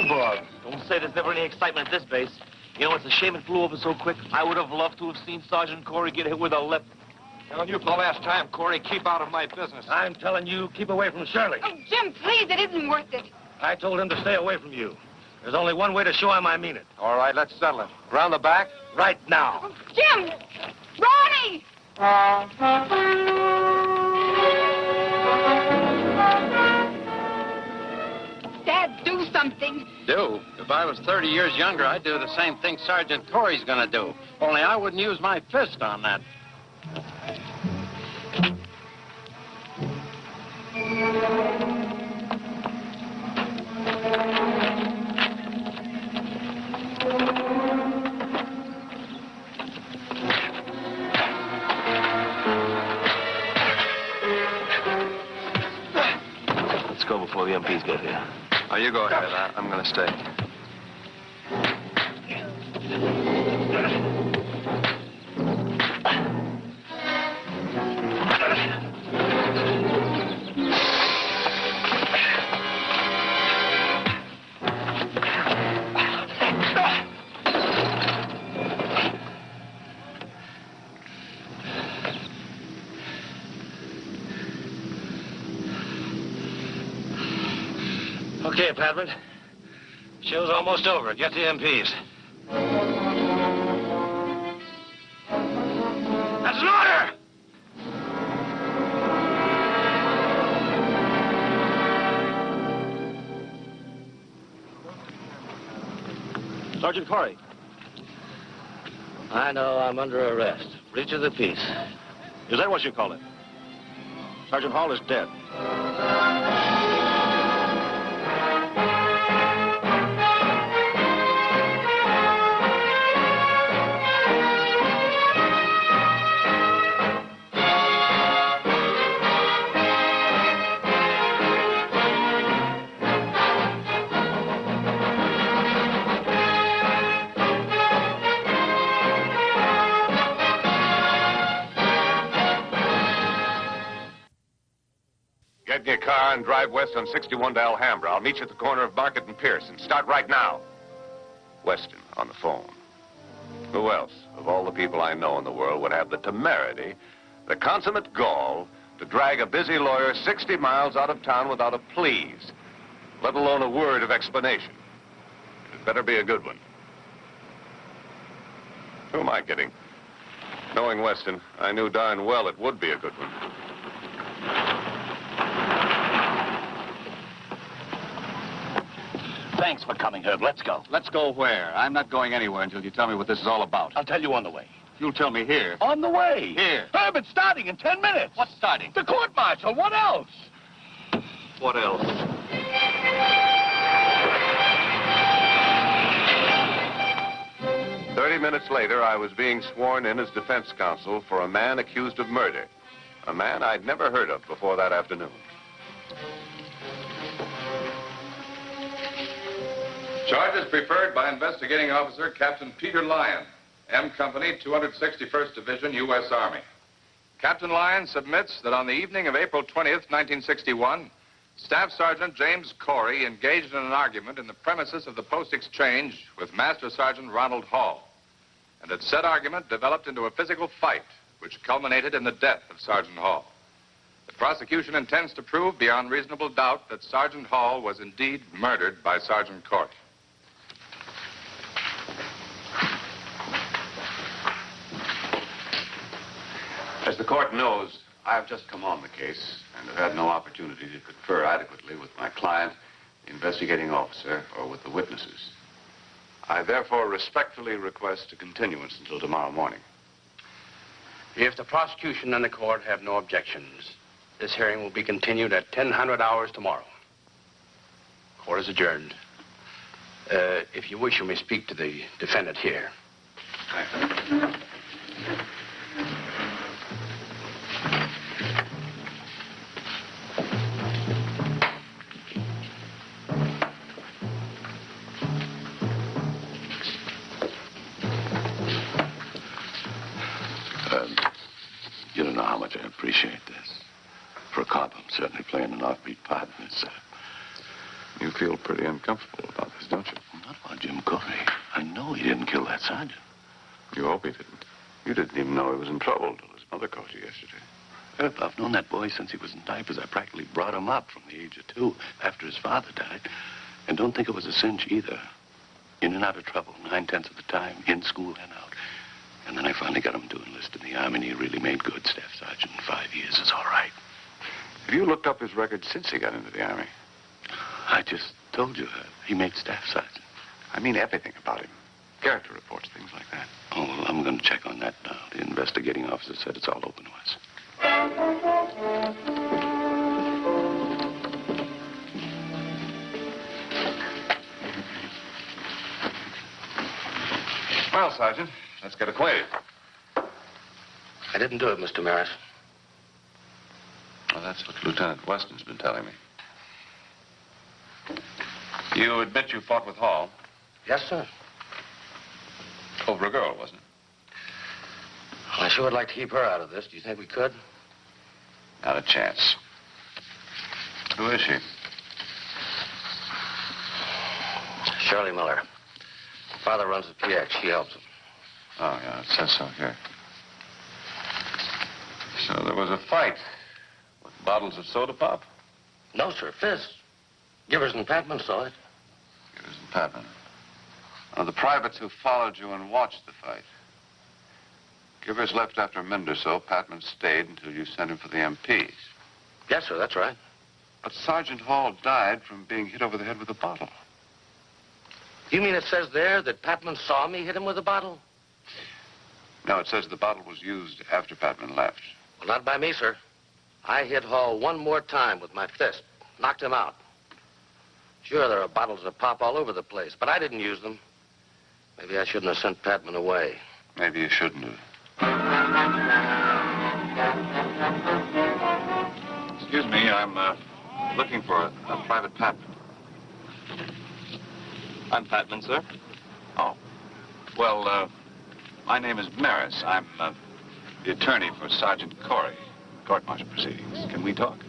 Bob, don't say there's never any excitement at this base. You know, it's a shame it flew over so quick. I would have loved to have seen Sergeant Corey get hit with a lip. Telling you for the last time, Corey, keep out of my business. I'm telling you, keep away from Shirley. Oh, Jim, please, it isn't worth it. I told him to stay away from you. There's only one way to show him I mean it. All right, let's settle it. Round the back? Right now. Oh, Jim! Ronnie! Dad, do something. Do? If I was 30 years younger, I'd do the same thing Sergeant Corey's gonna do. Only I wouldn't use my fist on that. Let's go before the MPs get here. Oh, you go ahead. I'm going to stay. Okay, Padman. Show's almost over. Get the MPs. That's an order! Sergeant Corey. I know I'm under arrest. Breach of the peace. Is that what you call it? Sergeant Hall is dead. Get in your car and drive west on 61 to Alhambra. I'll meet you at the corner of Market and Pierce, and start right now. Weston on the phone. Who else, of all the people I know in the world, would have the temerity, the consummate gall, to drag a busy lawyer 60 miles out of town without a please, let alone a word of explanation? It better be a good one. Who am I kidding? Knowing Weston, I knew darn well it would be a good one. Thanks for coming, Herb. Let's go. Let's go where? I'm not going anywhere until you tell me what this is all about. I'll tell you on the way. You'll tell me here. On the way. Here. Herb, it's starting in 10 minutes. What's starting? The court-martial. What else? What else? Minutes later, I was being sworn in as defense counsel for a man accused of murder. A man I'd never heard of before that afternoon. Charges preferred by Investigating Officer Captain Peter Lyon, M Company, 261st Division, U.S. Army. Captain Lyon submits that on the evening of April 20th, 1961, Staff Sergeant James Corey engaged in an argument in the premises of the Post Exchange with Master Sergeant Ronald Hall, and that said argument developed into a physical fight, which culminated in the death of Sergeant Hall. The prosecution intends to prove beyond reasonable doubt that Sergeant Hall was indeed murdered by Sergeant Corey. As the court knows, I have just come on the case and have had no opportunity to confer adequately with my client, the investigating officer, or with the witnesses. I therefore respectfully request a continuance until tomorrow morning. If the prosecution and the court have no objections, this hearing will be continued at 10:00 hours tomorrow. Court is adjourned. If you wish, you may speak to the defendant here. Thank you. You don't know how much I appreciate this. For a cop, I'm certainly playing an offbeat part in this. You feel pretty uncomfortable about this, don't you? Not about Jim Corey. I know he didn't kill that sergeant. You hope he didn't. You didn't even know he was in trouble until his mother called you yesterday. I've known that boy since he was in diapers. I practically brought him up from the age of 2 after his father died. And don't think it was a cinch either. In and out of trouble, 9/10 of the time, in school and out. And then I finally got him to enlist in the Army, and he really made good. Staff sergeant in 5 years is all right. Have you looked up his record since he got into the Army? I just told you, he made staff sergeant. I mean everything about him. Character reports, things like that. Oh, well, I'm going to check on that now. The investigating officer said it's all open to us. Well, Sergeant, let's get acquainted. I didn't do it, Mr. Maris. Well, that's what Lieutenant Weston's been telling me. You admit you fought with Hall? Yes, sir. Over a girl, wasn't it? Well, I sure would like to keep her out of this. Do you think we could? Not a chance. Who is she? Shirley Miller. Father runs the PX. She helps him. Oh, yeah, it says so here. So there was a fight with bottles of soda pop? No, sir. Fists. Givers and Patman saw it. Givers and Patman. One of the privates who followed you and watched the fight. Givers left after a minute or so. Patman stayed until you sent him for the MPs. Yes, sir. That's right. But Sergeant Hall died from being hit over the head with a bottle. You mean it says there that Patman saw me hit him with a bottle? No, it says the bottle was used after Patman left. Well, not by me, sir. I hit Hall one more time with my fist. Knocked him out. Sure, there are bottles of pop all over the place, but I didn't use them. Maybe I shouldn't have sent Patman away. Maybe you shouldn't have. Excuse me, I'm looking for a Private Patman. I'm Patman, sir. Oh. Well, my name is Maris. I'm the attorney for Sergeant Corey. Court-martial proceedings. Can we talk?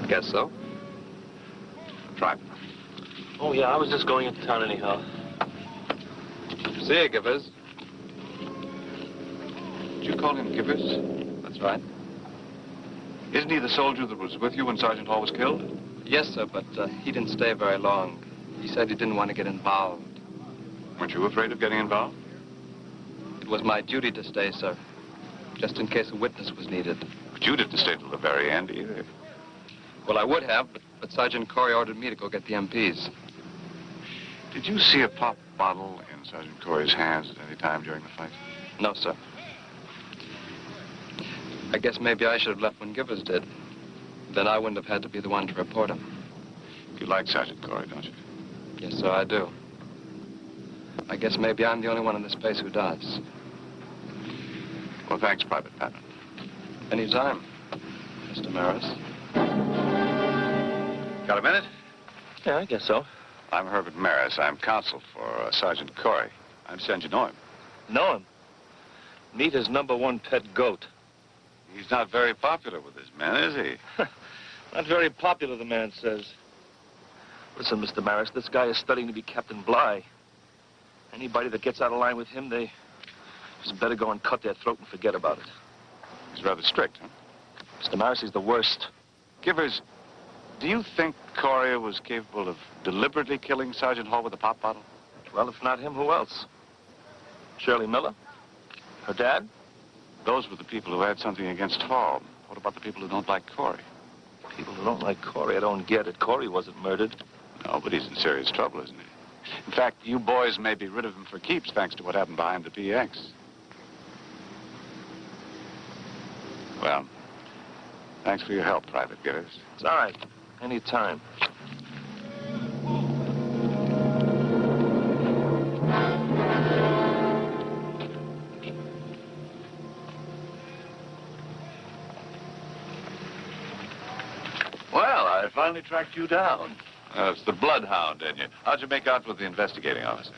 Guess so. Private. Oh, yeah, I was just going into town anyhow. See you, Givers. Did you call him Givers? That's right. Isn't he the soldier that was with you when Sergeant Hall was killed? Yes, sir, but he didn't stay very long. He said he didn't want to get involved. Weren't you afraid of getting involved? It was my duty to stay, sir, just in case a witness was needed. But you didn't stay till the very end either. Well, I would have, but Sergeant Corey ordered me to go get the MPs. Did you see a pop bottle in Sergeant Corey's hands at any time during the fight? No, sir. I guess maybe I should have left when Givers did. Then I wouldn't have had to be the one to report him. You like Sergeant Corey, don't you? Yes, sir, I do. I guess maybe I'm the only one in this place who does. Well, thanks, Private Patman. Anytime, Mr. Maris. Got a minute? Yeah, I guess so. I'm Herbert Maris. I'm counsel for Sergeant Corey. I understand you know him. Know him? Meet his #1 pet goat. He's not very popular with his men, is he? Not very popular, the man says. Listen, Mr. Maris, this guy is studying to be Captain Bligh. Anybody that gets out of line with him, they just better go and cut their throat and forget about it. He's rather strict, huh? Mr. Maris, he's the worst. Givers, do you think Corey was capable of deliberately killing Sergeant Hall with a pop bottle? Well, if not him, who else? Shirley Miller? Her dad? Those were the people who had something against Hall. What about the people who don't like Corey? People who don't like Corey, I don't get it. Corey wasn't murdered. No, but he's in serious trouble, isn't he? In fact, you boys may be rid of him for keeps thanks to what happened behind the PX. Well, thanks for your help, Private Givers. It's all right. Any time. Well, I finally tracked you down. It's the bloodhound, didn't you? How'd you make out with the investigating officer?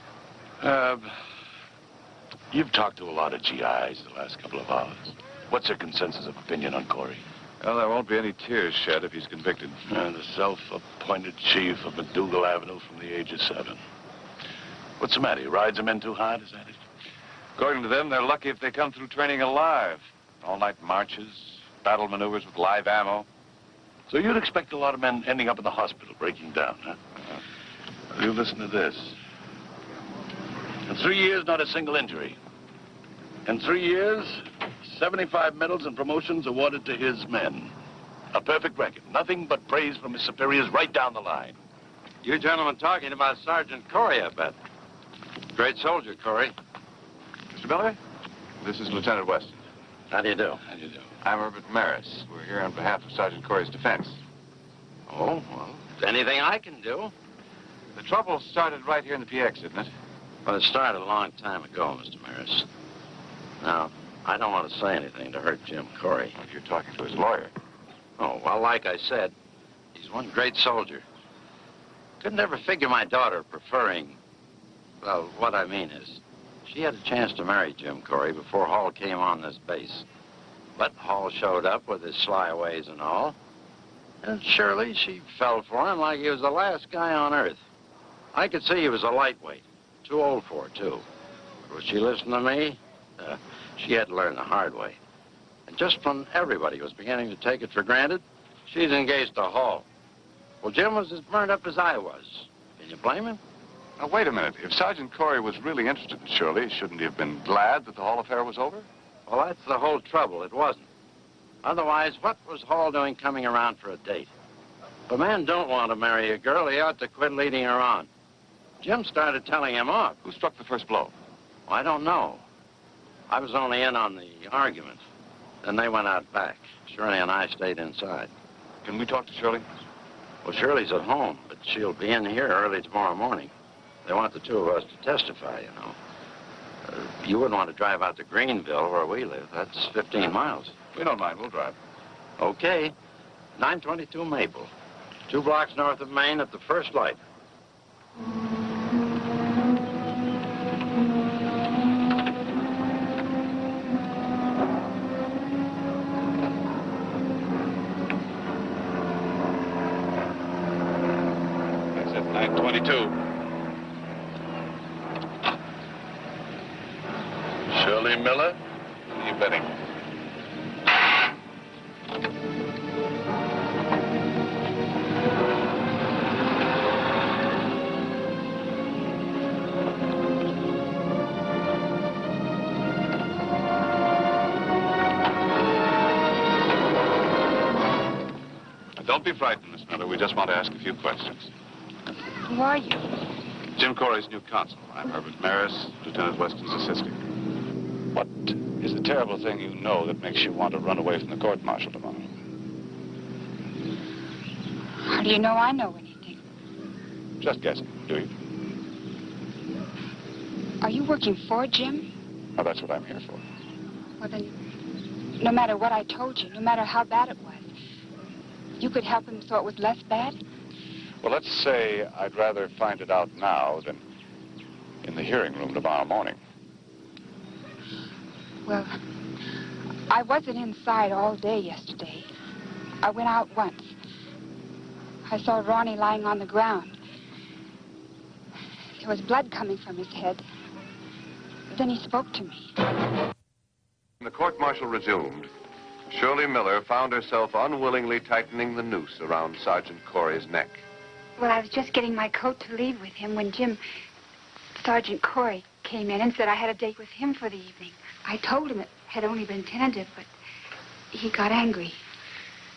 You've talked to a lot of GIs the last couple of hours. What's their consensus of opinion on Corey? Well, there won't be any tears shed if he's convicted. The self-appointed chief of McDougal Avenue from the age of 7. What's the matter? He rides them in too hard, is that it? According to them, they're lucky if they come through training alive. All-night marches, battle maneuvers with live ammo. So you'd expect a lot of men ending up in the hospital, breaking down, huh? Well, you listen to this. In 3 years, not a single injury. In 3 years, 75 medals and promotions awarded to his men. A perfect record. Nothing but praise from his superiors right down the line. You gentlemen talking about Sergeant Corey, I bet. Great soldier, Corey. Mr. Miller, this is Lieutenant Weston. How do you do? How do you do? I'm Herbert Maris. We're here on behalf of Sergeant Corey's defense. Oh, well, anything I can do. The trouble started right here in the PX, didn't it? Well, it started a long time ago, Mr. Maris. Now, I don't want to say anything to hurt Jim Corey. Well, you're talking to his lawyer. Oh, well, like I said, he's one great soldier. Couldn't ever figure my daughter preferring... Well, what I mean is, she had a chance to marry Jim Corey before Hall came on this base. But Hall showed up with his sly ways and all. And surely she fell for him like he was the last guy on earth. I could see he was a lightweight. Too old for her, too. But would she listen to me? She had to learn the hard way. And just when everybody was beginning to take it for granted, she's engaged to Hall. Well, Jim was as burned up as I was. Can you blame him? Now, wait a minute. If Sergeant Corey was really interested in Shirley, shouldn't he have been glad that the Hall affair was over? Well, that's the whole trouble. It wasn't. Otherwise, what was Hall doing coming around for a date? If a man don't want to marry a girl, he ought to quit leading her on. Jim started telling him off. Who struck the first blow? Well, I don't know. I was only in on the argument. Then they went out back. Shirley and I stayed inside. Can we talk to Shirley? Well, Shirley's at home, but she'll be in here early tomorrow morning. They want the two of us to testify, you know. You wouldn't want to drive out to Greenville, where we live. That's 15 miles. We don't mind. We'll drive. Okay. 922 Maple. 2 blocks north of Maine at the first light. That's at 922. Shirley Miller? What are you betting? Don't be frightened, Miss Miller. We just want to ask a few questions. Who are you? Jim Corey's new counsel. I'm Herbert Maris, Lieutenant Weston's assistant. What is the terrible thing you know that makes you want to run away from the court-martial tomorrow? How do you know I know anything? Just guessing, do you? Are you working for Jim? Well, that's what I'm here for. Well, then, no matter what I told you, no matter how bad it was, you could help him so it was less bad? Well, let's say I'd rather find it out now than in the hearing room tomorrow morning. Well, I wasn't inside all day yesterday. I went out once. I saw Ronnie lying on the ground. There was blood coming from his head. Then he spoke to me. When the court-martial resumed, Shirley Miller found herself unwillingly tightening the noose around Sergeant Corey's neck. Well, I was just getting my coat to leave with him when Sergeant Corey, came in and said I had a date with him for the evening. I told him it had only been tentative, but he got angry.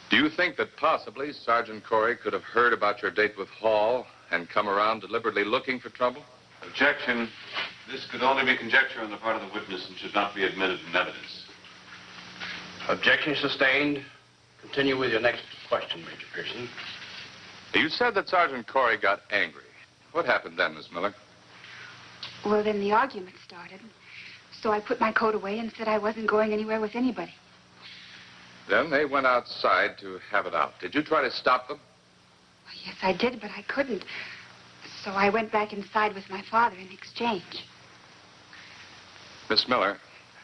Do you think that possibly Sergeant Corey could have heard about your date with Hall and come around deliberately looking for trouble? Objection. This could only be conjecture on the part of the witness and should not be admitted in evidence. Objection sustained. Continue with your next question, Major Pearson. You said that Sergeant Corey got angry. What happened then, Miss Miller? Well, then the argument started. So I put my coat away and said I wasn't going anywhere with anybody. Then they went outside to have it out. Did you try to stop them? Yes, I did, but I couldn't. So I went back inside with my father in exchange. Miss Miller,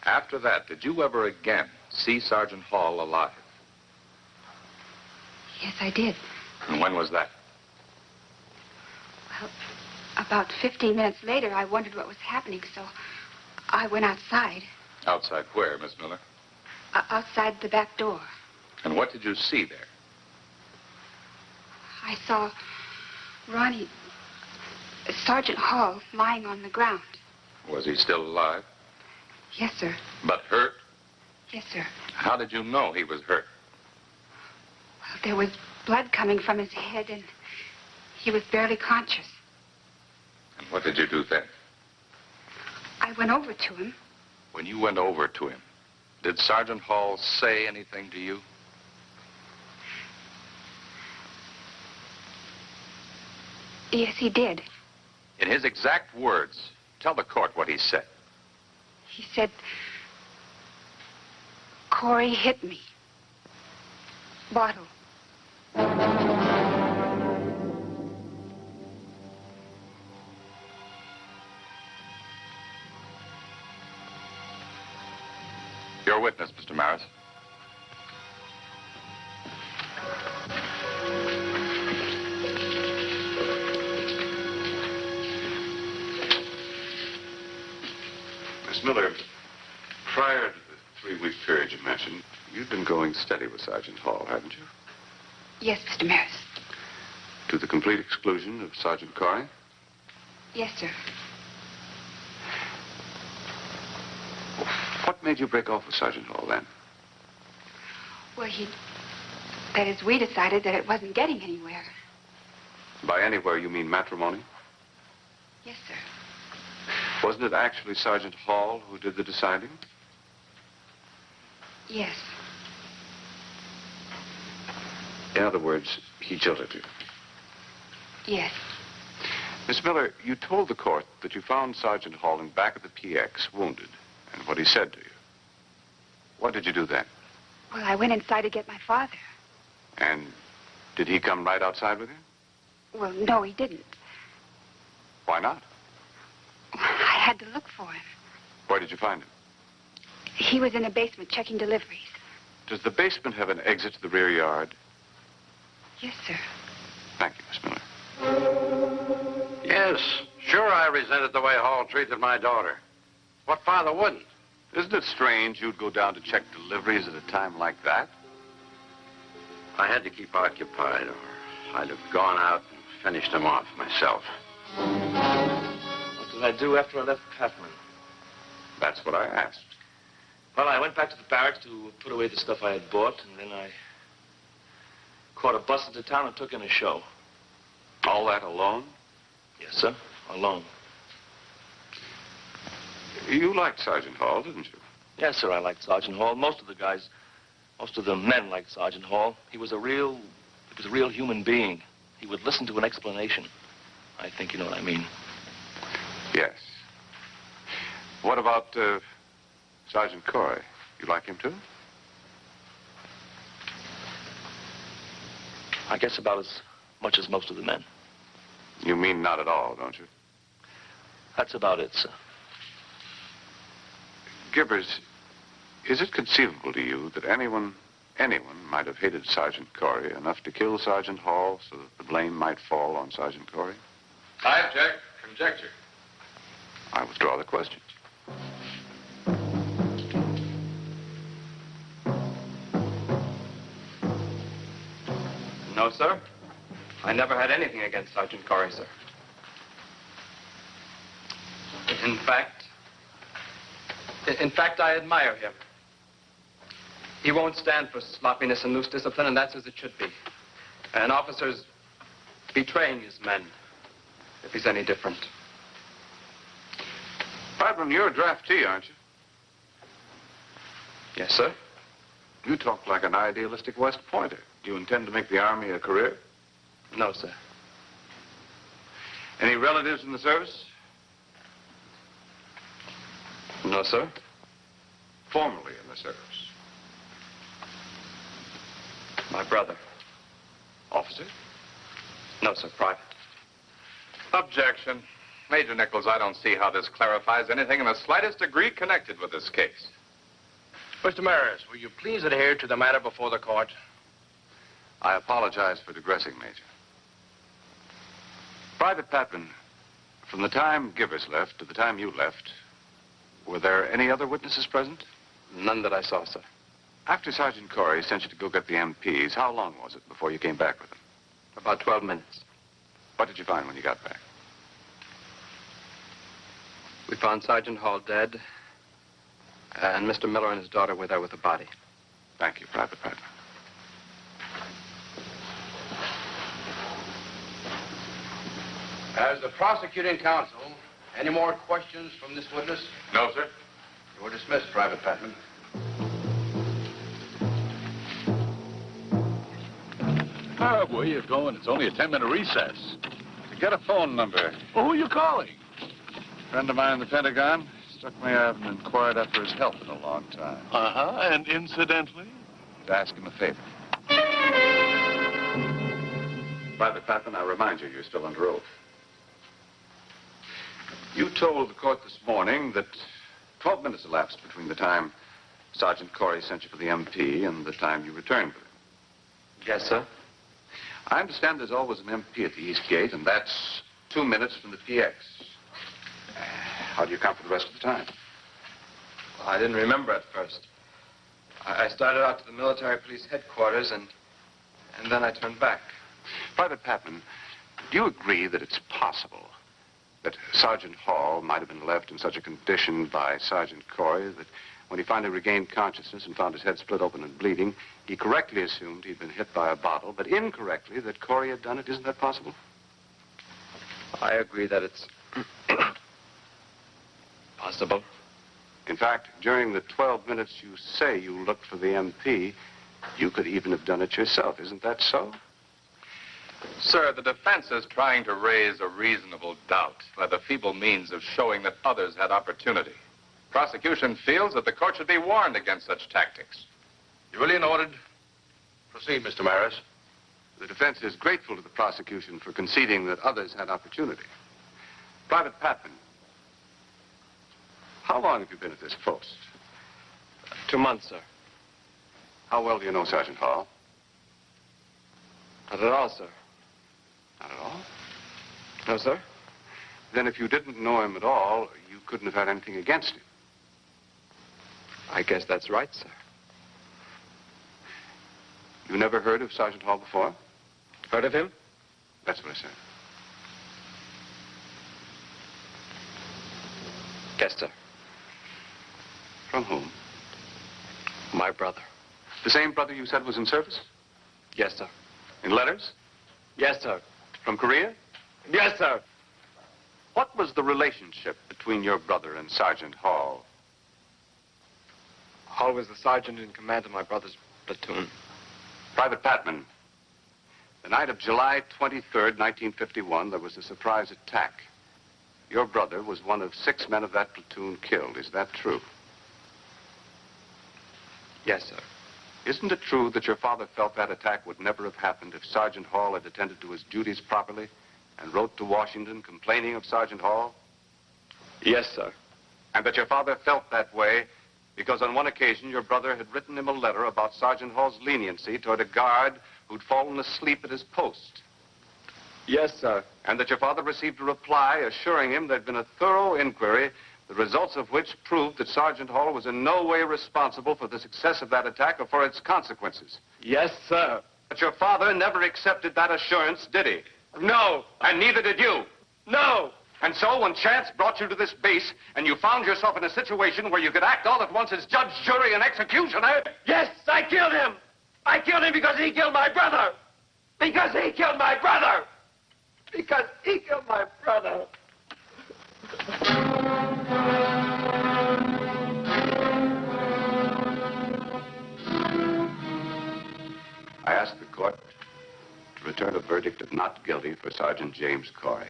after that, did you ever again see Sergeant Hall alive? Yes, I did. And when was that? Well, about 15 minutes later, I wondered what was happening, so I went outside. Outside where, Miss Miller? Outside the back door. And what did you see there? I saw Ronnie, Sergeant Hall, lying on the ground. Was he still alive? Yes, sir. But hurt? Yes, sir. How did you know he was hurt? Well, there was blood coming from his head, and he was barely conscious. And what did you do then? I went over to him. When you went over to him, did Sergeant Hall say anything to you? Yes, he did. In his exact words, tell the court what he said. He said, Corey hit me. Bottle. Your witness, Mr. Maris. Miss Miller, prior to the 3-week period you mentioned, you'd been going steady with Sergeant Hall, hadn't you? Yes, Mr. Maris. To the complete exclusion of Sergeant Corey? Yes, sir. What made you break off with Sergeant Hall then? Well, that is, we decided that it wasn't getting anywhere. By anywhere, you mean matrimony? Yes, sir. Wasn't it actually Sergeant Hall who did the deciding? Yes. In other words, he jilted you. Yes. Miss Miller, you told the court that you found Sergeant Hall in back of the PX, wounded, and what he said to you. What did you do then? Well, I went inside to get my father. And did he come right outside with you? Well, no, he didn't. Why not? I had to look for him. Where did you find him? He was in the basement checking deliveries. Does the basement have an exit to the rear yard? Yes, sir. Thank you, Miss Miller. Yes, sure I resented the way Hall treated my daughter. What father wouldn't? Isn't it strange you'd go down to check deliveries at a time like that? I had to keep occupied, or I'd have gone out and finished him off myself. What did I do after I left Kathman? That's what I asked. Well, I went back to the barracks to put away the stuff I had bought, and then I caught a bus into town and took in a show. All that alone? Yes, sir. Alone. You liked Sergeant Hall, didn't you? Yes, sir, I liked Sergeant Hall. Most of the men liked Sergeant Hall. He was a real human being. He would listen to an explanation. I think you know what I mean. Yes. What about, Sergeant Corey? You like him too? I guess about as much as most of the men. You mean not at all, don't you? That's about it, sir. Gibbers, is it conceivable to you that anyone might have hated Sergeant Corey enough to kill Sergeant Hall so that the blame might fall on Sergeant Corey? I object. Conjecture. I withdraw the question. No, sir. I never had anything against Sergeant Corey, sir. In fact, I admire him. He won't stand for sloppiness and loose discipline, and that's as it should be. An officer's betraying his men, if he's any different. Padman, you're a draftee, aren't you? Yes, sir. You talk like an idealistic West Pointer. Do you intend to make the Army a career? No, sir. Any relatives in the service? No, sir. Formerly in the service? My brother. Officer? No, sir. Private. Objection. Major Nichols, I don't see how this clarifies anything in the slightest degree connected with this case. Mr. Maris, will you please adhere to the matter before the court? I apologize for digressing, Major. Private Patman, from the time Givers left to the time you left, were there any other witnesses present? None that I saw, sir. After Sergeant Corey sent you to go get the MPs, how long was it before you came back with them? About 12 minutes. What did you find when you got back? We found Sergeant Hall dead, and Mr. Miller and his daughter were there with the body. Thank you, Private Patman. As the prosecuting counsel, any more questions from this witness? No, sir. You are dismissed, Private Patman. Oh, where you going? It's only a 10-minute recess. Get a phone number. Well, who are you calling? Friend of mine in the Pentagon. Struck me I haven't inquired after his health in a long time. Uh-huh, and incidentally? To ask him a favor. Private Patman, I remind you, you're still under oath. You told the court this morning that 12 minutes elapsed between the time Sergeant Corey sent you for the MP and the time you returned with him. Yes, sir. I understand there's always an MP at the East Gate, and that's 2 minutes from the PX. How do you account for the rest of the time? Well, I didn't remember at first. I started out to the military police headquarters, and then I turned back. Private Patman, do you agree that it's possible that Sergeant Hall might have been left in such a condition by Sergeant Corey that when he finally regained consciousness and found his head split open and bleeding, he correctly assumed he'd been hit by a bottle, but incorrectly that Corey had done it? Isn't that possible? I agree that it's possible. In fact, during the 12 minutes you say you looked for the MP, you could even have done it yourself. Isn't that so? Sir, the defense is trying to raise a reasonable doubt by the feeble means of showing that others had opportunity. Prosecution feels that the court should be warned against such tactics. Duly noted. Proceed, Mr. Maris. The defense is grateful to the prosecution for conceding that others had opportunity. Private Patman, how long have you been at this post? 2 months, sir. How well do you know Sergeant Hall? Not at all, sir. Not at all? No, sir. Then if you didn't know him at all, you couldn't have had anything against him. I guess that's right, sir. You never heard of Sergeant Hall before? Heard of him? That's what I said. Yes, sir. From whom? My brother. The same brother you said was in service? Yes, sir. In letters? Yes, sir. From Korea? Yes, sir. What was the relationship between your brother and Sergeant Hall? Hall was the sergeant in command of my brother's platoon. Private Patman, the night of July 23rd, 1951, there was a surprise attack. Your brother was one of 6 men of that platoon killed. Is that true? Yes, sir. Isn't it true that your father felt that attack would never have happened if Sergeant Hall had attended to his duties properly and wrote to Washington complaining of Sergeant Hall? Yes, sir. And that your father felt that way because on one occasion your brother had written him a letter about Sergeant Hall's leniency toward a guard who'd fallen asleep at his post? Yes, sir. And that your father received a reply assuring him there'd been a thorough inquiry, the results of which proved that Sergeant Hall was in no way responsible for the success of that attack or for its consequences? Yes, sir. But your father never accepted that assurance, did he? No. And neither did you. No. And so when chance brought you to this base and you found yourself in a situation where you could act all at once as judge, jury, and executioner... Yes, I killed him. I killed him because he killed my brother. Because he killed my brother. Because he killed my brother. I ask the court to return a verdict of not guilty for Sergeant James Corey.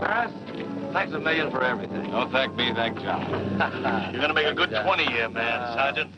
Harris, thanks a million for everything. Don't thank me, thank John. You're gonna make a good 20 here, man, Sergeant.